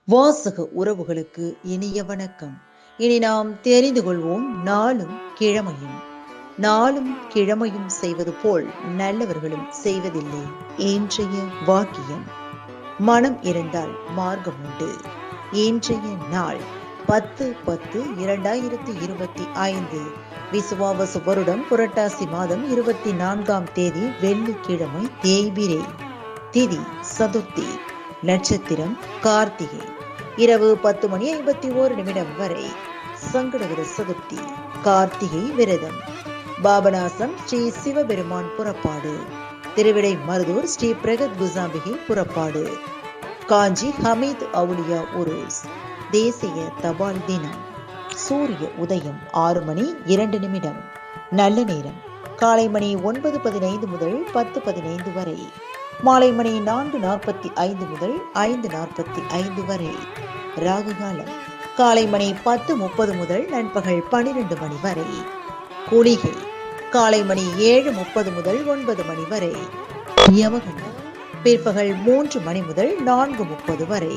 வாசக உறவுகளுக்கு இனிய வணக்கம். இனி நாம் தெரிந்து கொள்வோம் நாளும் கிழமையும். நாளும் கிழமையும் செய்வது போல் நல்லவர்களும் செய்வதில்லை. இன்றைய வாக்கியம்: மனம் இருந்தால் மார்க்கம் உண்டு. இன்றைய நாள் 10/10/2025 விசுவாவசு வருடம் புரட்டாசி மாதம் 24ஆம் தேதி வெள்ளிக்கிழமை, தேய்பிரை, திதி சதுர்த்தி, நட்சத்திரம் கார்த்திகை, இரவு 10:51 வரை சங்கடகர சதுர்த்தி, கார்த்திகை விரதம், பாபநாசம் ஸ்ரீ சிவபெருமான் புறப்பாடு, திருவிடை மருதூர் ஸ்ரீ பிரகத் குசாம்பிகை புறப்பாடு, காஞ்சி ஹமீத் அவுலியா உருஸ். தேசிய தபால் தினம். சூரிய உதயம் 6:02. நல்ல நேரம் காலை மணி 9:15 முதல் 10:15 வரை, மாலை மணி 4:45 முதல் 5:45 வரை. ராகு காலம் காலை மணி 10:30 முதல் நண்பகல் 12 மணி வரை. குளிகை காலை மணி 7:30 முதல் 9 மணி வரை. யமகண்டம் பிற்பகல் 3 மணி முதல் 4:30 வரை.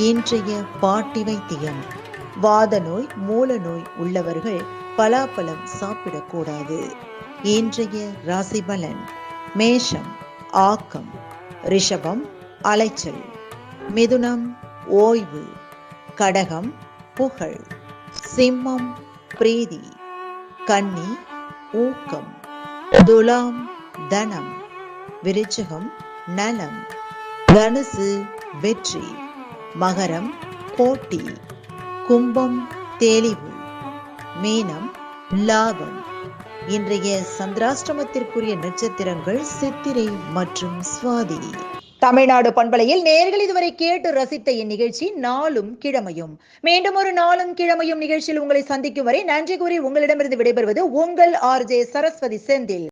இன்றைய பாட்டி வைத்தியம்: வாத நோய், மூல நோய் உள்ளவர்கள் பலாப்பழம் சாப்பிடக்கூடாது. இன்றைய ராசி பலன்: மேஷம் ஆக்கம், ரிஷபம் அலைச்சல், மிதுனம் ஓய்வு, கடகம் புகழ், சிம்மம் பிரீதி, கன்னி ஊக்கம், துலாம் தனம், விருச்சிகம் நலம், தனுசு வெற்றி, மகரம் போட்டி, கும்பம் தெளிவு, மீனம் லாபம். இன்றைய சந்திராஷ்டமத்திற்குரிய நட்சத்திரங்கள் சித்திரை மற்றும் சுவாதி. தமிழ்நாடு பண்பலையில் நேயர்கள் இதுவரை கேட்டு ரசித்த இந்நிகழ்ச்சி நாளும் கிழமையும். மீண்டும் ஒரு நாளும் கிழமையும் நிகழ்ச்சியில் உங்களை சந்திக்கும் வரை நன்றி கூறி உங்களிடமிருந்து விடைபெறுவது உங்கள் RJ சரஸ்வதி செந்தில்.